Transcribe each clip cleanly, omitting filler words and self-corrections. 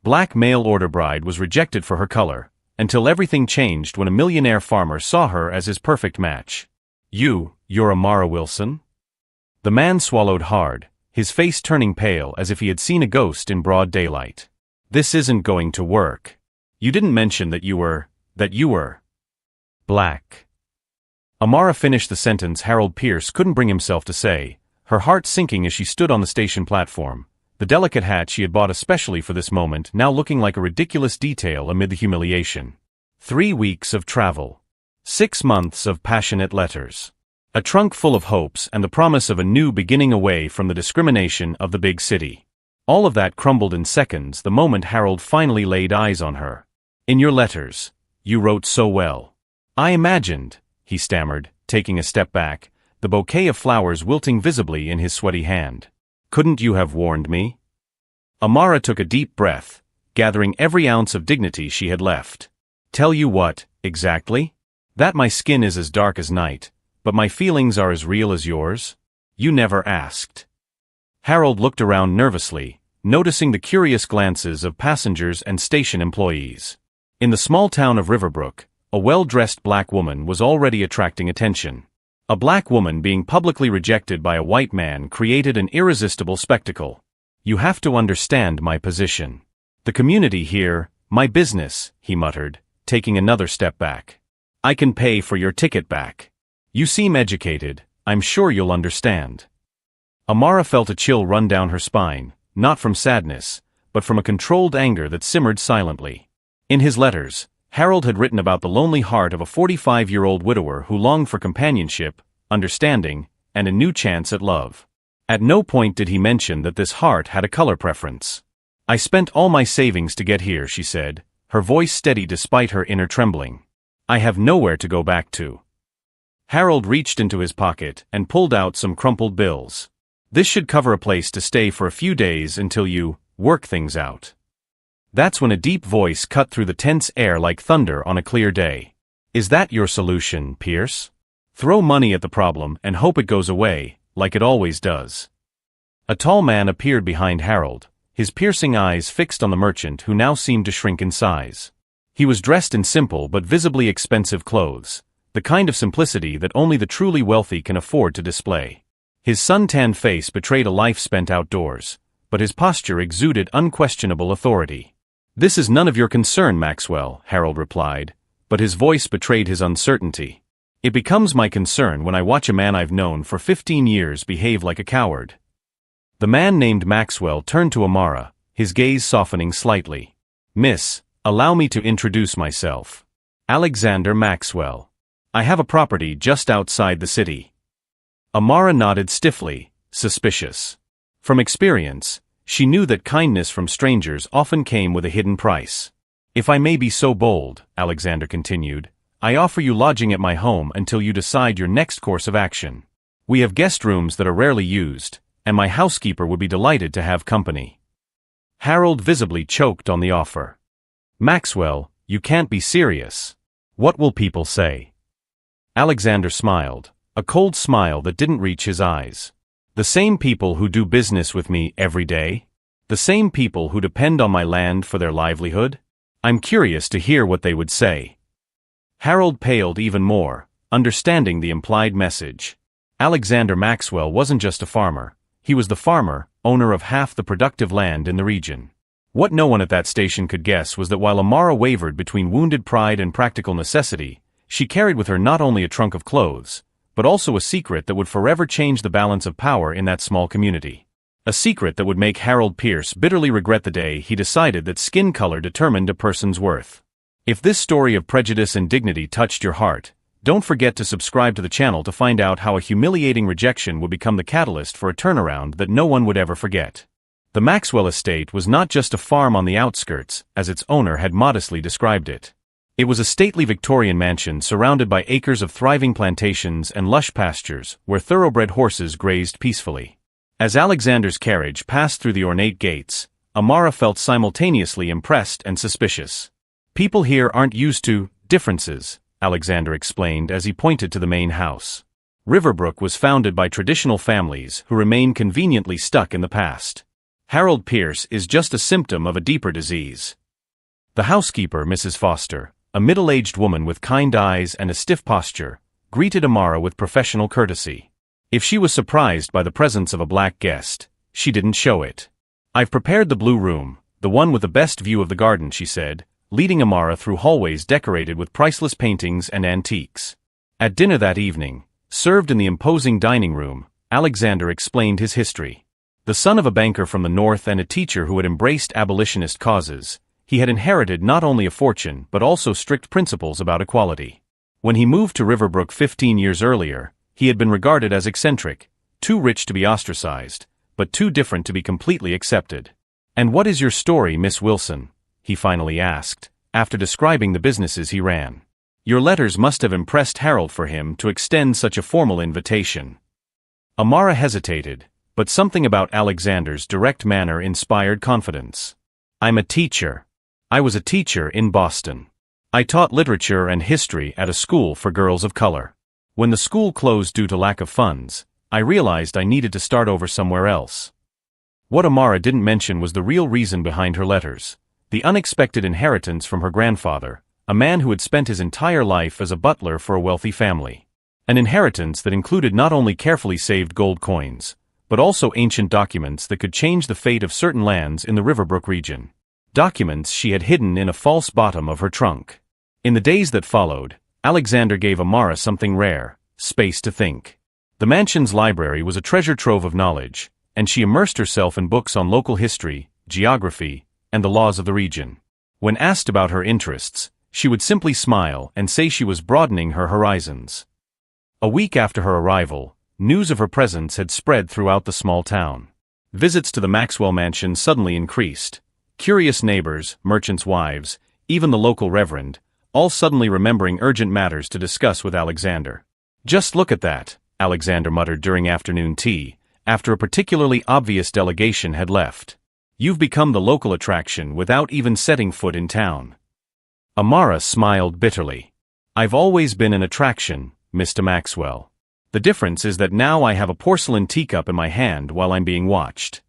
Black mail-order bride was rejected for her color, until everything changed when a millionaire farmer saw her as his perfect match. You're Amara Wilson? The man swallowed hard, his face turning pale as if he had seen a ghost in broad daylight. This isn't going to work. You didn't mention that you were black. Amara finished the sentence Harold Pierce couldn't bring himself to say, her heart sinking as she stood on the station platform, the delicate hat she had bought especially for this moment now looking like a ridiculous detail amid the humiliation. 3 weeks of travel. 6 months of passionate letters. A trunk full of hopes and the promise of a new beginning away from the discrimination of the big city. All of that crumbled in seconds the moment Harold finally laid eyes on her. In your letters, you wrote so well. I imagined, he stammered, taking a step back, the bouquet of flowers wilting visibly in his sweaty hand. Couldn't you have warned me? Amara took a deep breath, gathering every ounce of dignity she had left. Tell you what, exactly? That my skin is as dark as night, but my feelings are as real as yours? You never asked. Harold looked around nervously, noticing the curious glances of passengers and station employees. In the small town of Riverbrook, a well-dressed black woman was already attracting attention. A black woman being publicly rejected by a white man created an irresistible spectacle. You have to understand my position. The community here, my business, he muttered, taking another step back. I can pay for your ticket back. You seem educated, I'm sure you'll understand. Amara felt a chill run down her spine, not from sadness, but from a controlled anger that simmered silently. In his letters, Harold had written about the lonely heart of a 45-year-old widower who longed for companionship, understanding, and a new chance at love. At no point did he mention that this heart had a color preference. I spent all my savings to get here, she said, her voice steady despite her inner trembling. I have nowhere to go back to. Harold reached into his pocket and pulled out some crumpled bills. This should cover a place to stay for a few days until you work things out. That's when a deep voice cut through the tense air like thunder on a clear day. Is that your solution, Pierce? Throw money at the problem and hope it goes away, like it always does. A tall man appeared behind Harold, his piercing eyes fixed on the merchant who now seemed to shrink in size. He was dressed in simple but visibly expensive clothes, the kind of simplicity that only the truly wealthy can afford to display. His sun-tanned face betrayed a life spent outdoors, but his posture exuded unquestionable authority. This is none of your concern, Maxwell, Harold replied, but his voice betrayed his uncertainty. It becomes my concern when I watch a man I've known for 15 years behave like a coward. The man named Maxwell turned to Amara, his gaze softening slightly. Miss, allow me to introduce myself. Alexander Maxwell. I have a property just outside the city. Amara nodded stiffly, suspicious. From experience, she knew that kindness from strangers often came with a hidden price. If I may be so bold, Alexander continued, I offer you lodging at my home until you decide your next course of action. We have guest rooms that are rarely used, and my housekeeper would be delighted to have company. Harold visibly choked on the offer. Maxwell, you can't be serious. What will people say? Alexander smiled, a cold smile that didn't reach his eyes. The same people who do business with me every day? The same people who depend on my land for their livelihood? I'm curious to hear what they would say. Harold paled even more, understanding the implied message. Alexander Maxwell wasn't just a farmer, he was the farmer, owner of half the productive land in the region. What no one at that station could guess was that while Amara wavered between wounded pride and practical necessity, she carried with her not only a trunk of clothes, but also a secret that would forever change the balance of power in that small community. A secret that would make Harold Pierce bitterly regret the day he decided that skin color determined a person's worth. If this story of prejudice and dignity touched your heart, don't forget to subscribe to the channel to find out how a humiliating rejection would become the catalyst for a turnaround that no one would ever forget. The Maxwell estate was not just a farm on the outskirts, as its owner had modestly described it. It was a stately Victorian mansion surrounded by acres of thriving plantations and lush pastures where thoroughbred horses grazed peacefully. As Alexander's carriage passed through the ornate gates, Amara felt simultaneously impressed and suspicious. People here aren't used to differences, Alexander explained as he pointed to the main house. Riverbrook was founded by traditional families who remain conveniently stuck in the past. Harold Pierce is just a symptom of a deeper disease. The housekeeper, Mrs. Foster, a middle-aged woman with kind eyes and a stiff posture, greeted Amara with professional courtesy. If she was surprised by the presence of a black guest, she didn't show it. "I've prepared the blue room, the one with the best view of the garden," she said, leading Amara through hallways decorated with priceless paintings and antiques. At dinner that evening, served in the imposing dining room, Alexander explained his history. The son of a banker from the North and a teacher who had embraced abolitionist causes, he had inherited not only a fortune but also strict principles about equality. When he moved to Riverbrook 15 years earlier, he had been regarded as eccentric, too rich to be ostracized, but too different to be completely accepted. "And what is your story, Miss Wilson?" he finally asked, after describing the businesses he ran. "Your letters must have impressed Harold for him to extend such a formal invitation." Amara hesitated, but something about Alexander's direct manner inspired confidence. "I'm a teacher. I was a teacher in Boston. I taught literature and history at a school for girls of color. When the school closed due to lack of funds, I realized I needed to start over somewhere else." What Amara didn't mention was the real reason behind her letters: the unexpected inheritance from her grandfather, a man who had spent his entire life as a butler for a wealthy family. An inheritance that included not only carefully saved gold coins, but also ancient documents that could change the fate of certain lands in the Riverbrook region. Documents she had hidden in a false bottom of her trunk. In the days that followed, Alexander gave Amara something rare: space to think. The mansion's library was a treasure trove of knowledge, and she immersed herself in books on local history, geography, and the laws of the region. When asked about her interests, she would simply smile and say she was broadening her horizons. A week after her arrival, news of her presence had spread throughout the small town. Visits to the Maxwell mansion suddenly increased. Curious neighbors, merchants' wives, even the local reverend, all suddenly remembering urgent matters to discuss with Alexander. "Just look at that," Alexander muttered during afternoon tea, after a particularly obvious delegation had left. "You've become the local attraction without even setting foot in town." Amara smiled bitterly. "I've always been an attraction, Mr. Maxwell. The difference is that now I have a porcelain teacup in my hand while I'm being watched."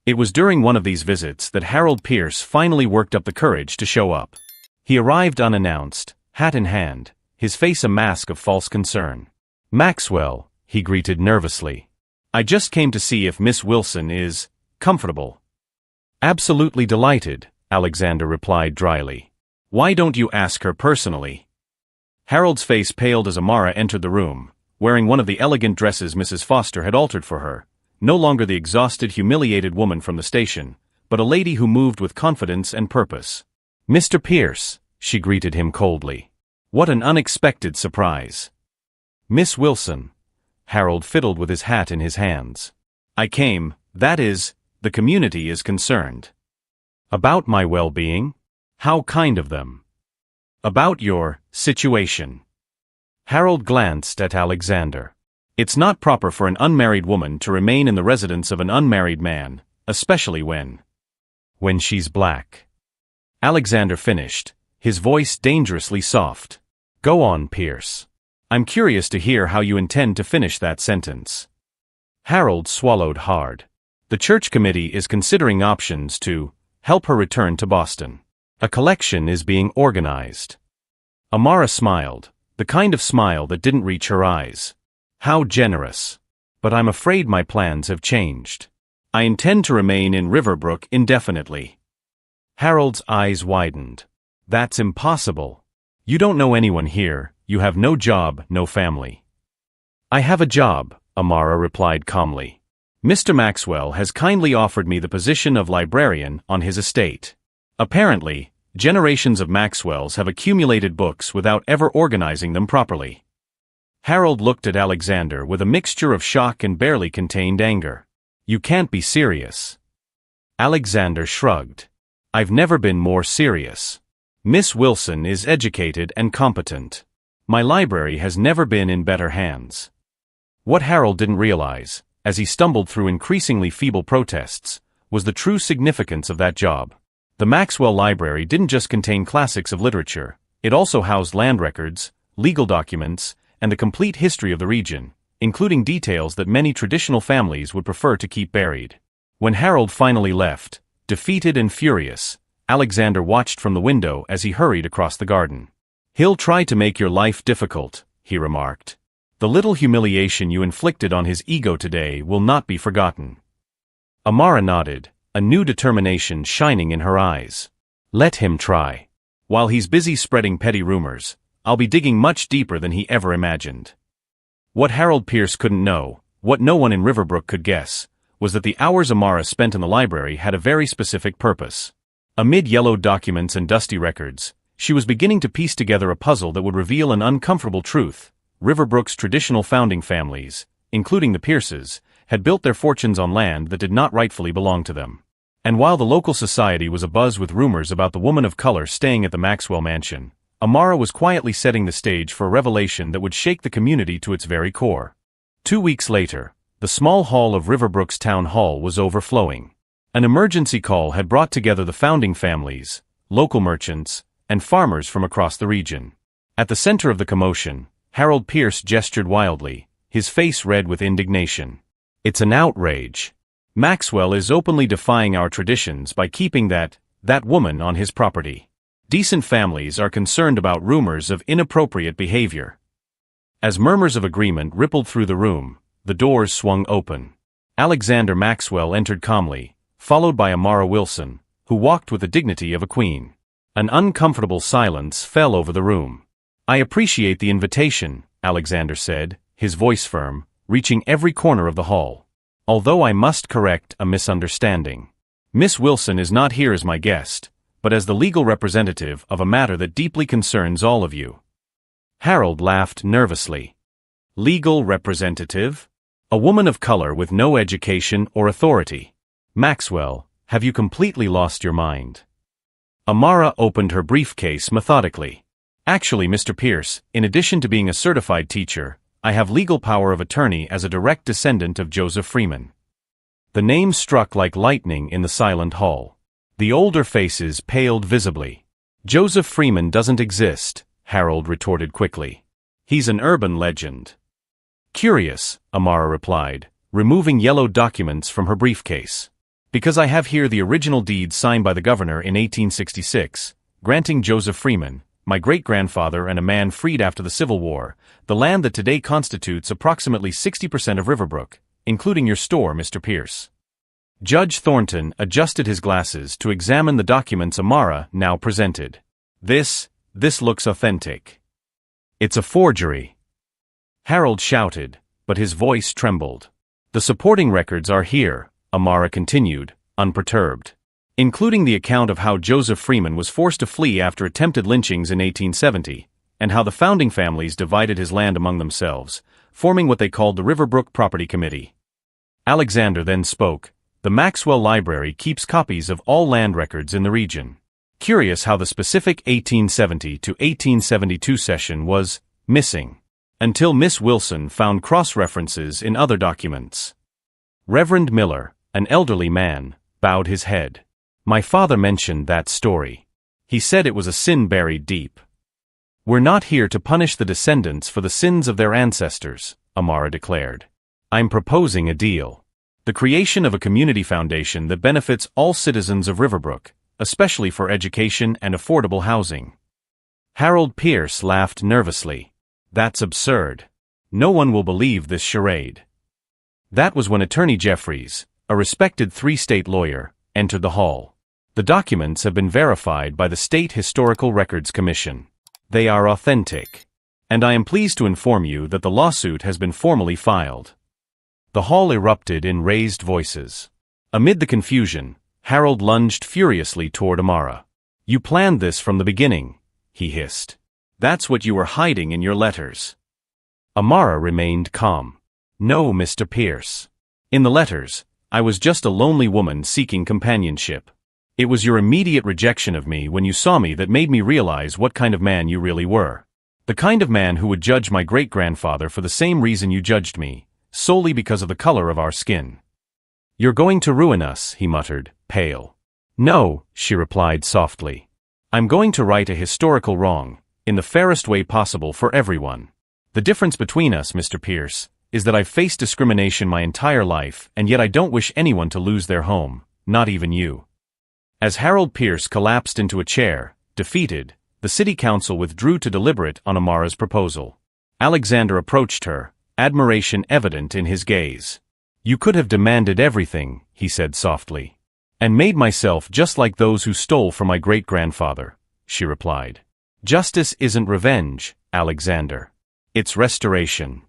It was during one of these visits that Harold Pierce finally worked up the courage to show up. He arrived unannounced, hat in hand, his face a mask of false concern. "Maxwell," he greeted nervously. "I just came to see if Miss Wilson is comfortable." "Absolutely delighted," Alexander replied dryly. "Why don't you ask her personally?" Harold's face paled as Amara entered the room, wearing one of the elegant dresses Mrs. Foster had altered for her, no longer the exhausted, humiliated woman from the station, but a lady who moved with confidence and purpose. "Mr. Pierce," she greeted him coldly. "What an unexpected surprise." "Miss Wilson." Harold fiddled with his hat in his hands. "I came, that is, the community is concerned." "About my well-being? How kind of them." "About your situation." Harold glanced at Alexander. "It's not proper for an unmarried woman to remain in the residence of an unmarried man, especially when she's black." Alexander finished, his voice dangerously soft. "Go on, Pierce. I'm curious to hear how you intend to finish that sentence." Harold swallowed hard. "The church committee is considering options to help her return to Boston. A collection is being organized." Amara smiled, the kind of smile that didn't reach her eyes. "How generous. But I'm afraid my plans have changed. I intend to remain in Riverbrook indefinitely." Harold's eyes widened. "That's impossible. You don't know anyone here, you have no job, no family." "I have a job," Amara replied calmly. "Mr. Maxwell has kindly offered me the position of librarian on his estate. Apparently, generations of Maxwells have accumulated books without ever organizing them properly." Harold looked at Alexander with a mixture of shock and barely contained anger. "You can't be serious." Alexander shrugged. "I've never been more serious. Miss Wilson is educated and competent. My library has never been in better hands." What Harold didn't realize, as he stumbled through increasingly feeble protests, was the true significance of that job. The Maxwell Library didn't just contain classics of literature, it also housed land records, legal documents, and the complete history of the region, including details that many traditional families would prefer to keep buried. When Harold finally left, defeated and furious, Alexander watched from the window as he hurried across the garden. "He'll try to make your life difficult," he remarked. "The little humiliation you inflicted on his ego today will not be forgotten." Amara nodded, a new determination shining in her eyes. "Let him try. While he's busy spreading petty rumors, I'll be digging much deeper than he ever imagined." What Harold Pierce couldn't know, what no one in Riverbrook could guess, was that the hours Amara spent in the library had a very specific purpose. Amid yellowed documents and dusty records, she was beginning to piece together a puzzle that would reveal an uncomfortable truth. Riverbrook's traditional founding families, including the Pierces, had built their fortunes on land that did not rightfully belong to them. And while the local society was abuzz with rumors about the woman of color staying at the Maxwell mansion, Amara was quietly setting the stage for a revelation that would shake the community to its very core. 2 weeks later, the small hall of Riverbrook's town hall was overflowing. An emergency call had brought together the founding families, local merchants, and farmers from across the region. At the center of the commotion, Harold Pierce gestured wildly, his face red with indignation. "It's an outrage. Maxwell is openly defying our traditions by keeping that woman on his property. Decent families are concerned about rumors of inappropriate behavior." As murmurs of agreement rippled through the room, the doors swung open. Alexander Maxwell entered calmly, followed by Amara Wilson, who walked with the dignity of a queen. An uncomfortable silence fell over the room. "I appreciate the invitation," Alexander said, his voice firm, reaching every corner of the hall. "Although I must correct a misunderstanding. Miss Wilson is not here as my guest, but as the legal representative of a matter that deeply concerns all of you." Harold laughed nervously. "Legal representative? A woman of color with no education or authority? Maxwell, have you completely lost your mind?" Amara opened her briefcase methodically. "Actually, Mr. Pierce, in addition to being a certified teacher, I have legal power of attorney as a direct descendant of Joseph Freeman." The name struck like lightning in the silent hall. The older faces paled visibly. "Joseph Freeman doesn't exist," Harold retorted quickly. "He's an urban legend." "Curious," Amara replied, removing yellow documents from her briefcase. "Because I have here the original deed signed by the governor in 1866, granting Joseph Freeman, my great-grandfather and a man freed after the Civil War, the land that today constitutes approximately 60% of Riverbrook, including your store, Mr. Pierce." Judge Thornton adjusted his glasses to examine the documents Amara now presented. This looks authentic." "It's a forgery," Harold shouted, but his voice trembled. "The supporting records are here," Amara continued, unperturbed, "including the account of how Joseph Freeman was forced to flee after attempted lynchings in 1870, and how the founding families divided his land among themselves, forming what they called the Riverbrook Property Committee." Alexander then spoke. "The Maxwell Library keeps copies of all land records in the region. Curious how the specific 1870 to 1872 session was missing, until Miss Wilson found cross-references in other documents." Reverend Miller, an elderly man, bowed his head. "My father mentioned that story. He said it was a sin buried deep." "We're not here to punish the descendants for the sins of their ancestors," Amara declared. "I'm proposing a deal. The creation of a community foundation that benefits all citizens of Riverbrook, especially for education and affordable housing." Harold Pierce laughed nervously. "That's absurd. No one will believe this charade." That was when Attorney Jeffries, a respected three-state lawyer, entered the hall. "The documents have been verified by the State Historical Records Commission. They are authentic. And I am pleased to inform you that the lawsuit has been formally filed." The hall erupted in raised voices. Amid the confusion, Harold lunged furiously toward Amara. "You planned this from the beginning," he hissed. "That's what you were hiding in your letters." Amara remained calm. "No, Mr. Pierce. In the letters, I was just a lonely woman seeking companionship. It was your immediate rejection of me when you saw me that made me realize what kind of man you really were. The kind of man who would judge my great-grandfather for the same reason you judged me, solely because of the color of our skin." "You're going to ruin us," he muttered, pale. "No," she replied softly. "I'm going to right a historical wrong, in the fairest way possible for everyone. The difference between us, Mr. Pierce, is that I've faced discrimination my entire life, and yet I don't wish anyone to lose their home, not even you." As Harold Pierce collapsed into a chair, defeated, the city council withdrew to deliberate on Amara's proposal. Alexander approached her, admiration evident in his gaze. "You could have demanded everything," he said softly. "And made myself just like those who stole from my great-grandfather," she replied. "Justice isn't revenge, Alexander. It's restoration."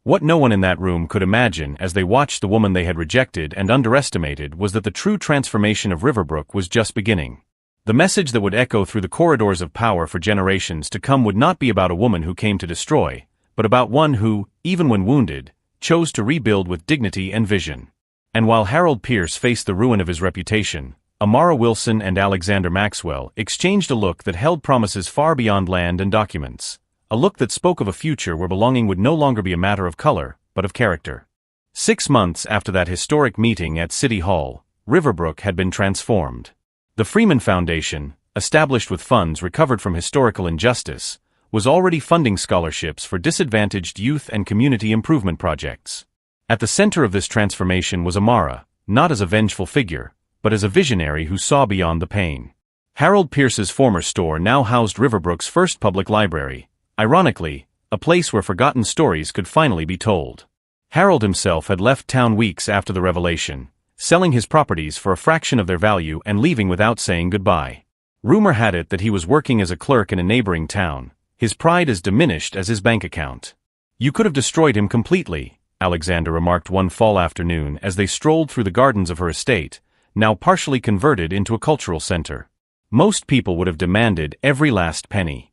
What no one in that room could imagine as they watched the woman they had rejected and underestimated was that the true transformation of Riverbrook was just beginning. The message that would echo through the corridors of power for generations to come would not be about a woman who came to destroy, but about one who, even when wounded, chose to rebuild with dignity and vision. And while Harold Pierce faced the ruin of his reputation, Amara Wilson and Alexander Maxwell exchanged a look that held promises far beyond land and documents. A look that spoke of a future where belonging would no longer be a matter of color, but of character. 6 months after that historic meeting at City Hall, Riverbrook had been transformed. The Freeman Foundation, established with funds recovered from historical injustice, was already funding scholarships for disadvantaged youth and community improvement projects. At the center of this transformation was Amara, not as a vengeful figure, but as a visionary who saw beyond the pain. Harold Pierce's former store now housed Riverbrook's first public library. Ironically, a place where forgotten stories could finally be told. Harold himself had left town weeks after the revelation, selling his properties for a fraction of their value and leaving without saying goodbye. Rumor had it that he was working as a clerk in a neighboring town, his pride as diminished as his bank account. "You could have destroyed him completely," Alexander remarked one fall afternoon as they strolled through the gardens of her estate, now partially converted into a cultural center. "Most people would have demanded every last penny."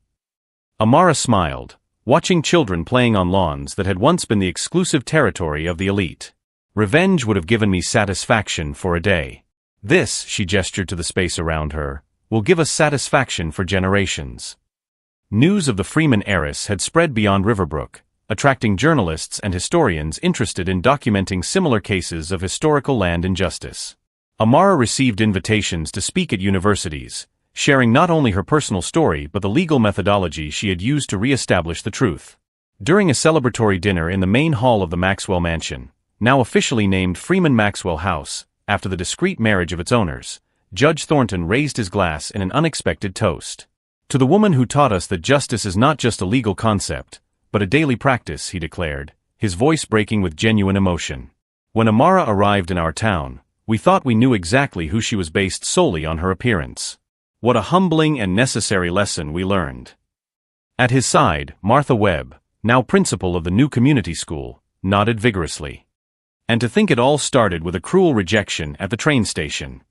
Amara smiled, watching children playing on lawns that had once been the exclusive territory of the elite. "Revenge would have given me satisfaction for a day. This," she gestured to the space around her, "will give us satisfaction for generations." News of the Freeman heiress had spread beyond Riverbrook, attracting journalists and historians interested in documenting similar cases of historical land injustice. Amara received invitations to speak at universities, sharing not only her personal story but the legal methodology she had used to re-establish the truth. During a celebratory dinner in the main hall of the Maxwell Mansion, now officially named Freeman Maxwell House, after the discreet marriage of its owners, Judge Thornton raised his glass in an unexpected toast. "To the woman who taught us that justice is not just a legal concept, but a daily practice," he declared, his voice breaking with genuine emotion. "When Amara arrived in our town, we thought we knew exactly who she was based solely on her appearance. What a humbling and necessary lesson we learned." At his side, Martha Webb, now principal of the new community school, nodded vigorously. "And to think it all started with a cruel rejection at the train station."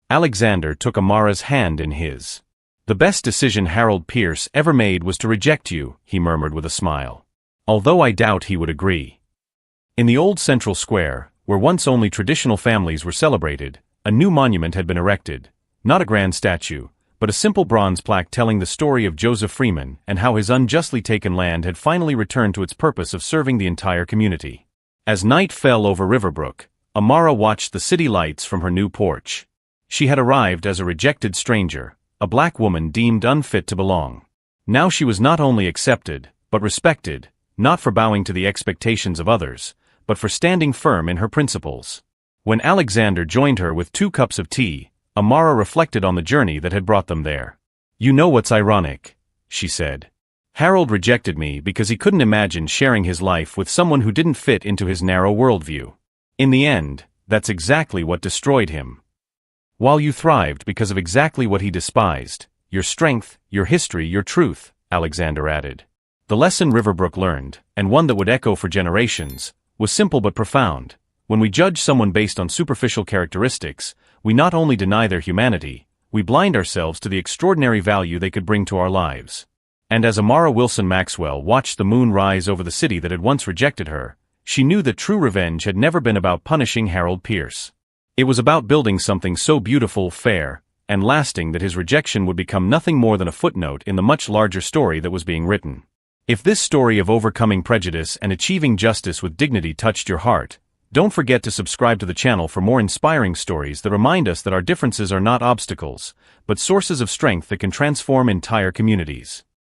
Alexander took Amara's hand in his. "The best decision Harold Pierce ever made was to reject you," he murmured with a smile. Although I doubt he would agree. In the old central square, where once only traditional families were celebrated, a new monument had been erected. Not a grand statue, but a simple bronze plaque telling the story of Joseph Freeman and how his unjustly taken land had finally returned to its purpose of serving the entire community. As night fell over Riverbrook, Amara watched the city lights from her new porch. She had arrived as a rejected stranger, a black woman deemed unfit to belong. Now she was not only accepted, but respected, not for bowing to the expectations of others, but for standing firm in her principles. When Alexander joined her with 2 cups of tea, Amara reflected on the journey that had brought them there. "You know what's ironic?" she said. "Harold rejected me because he couldn't imagine sharing his life with someone who didn't fit into his narrow worldview. In the end, that's exactly what destroyed him. While you thrived because of exactly what he despised, your strength, your history, your truth," Alexander added. The lesson Riverbrook learned, and one that would echo for generations, was simple but profound. When we judge someone based on superficial characteristics, we not only deny their humanity, we blind ourselves to the extraordinary value they could bring to our lives. And as Amara Wilson Maxwell watched the moon rise over the city that had once rejected her, she knew that true revenge had never been about punishing Harold Pierce. It was about building something so beautiful, fair, and lasting that his rejection would become nothing more than a footnote in the much larger story that was being written. If this story of overcoming prejudice and achieving justice with dignity touched your heart, don't forget to subscribe to the channel for more inspiring stories that remind us that our differences are not obstacles, but sources of strength that can transform entire communities.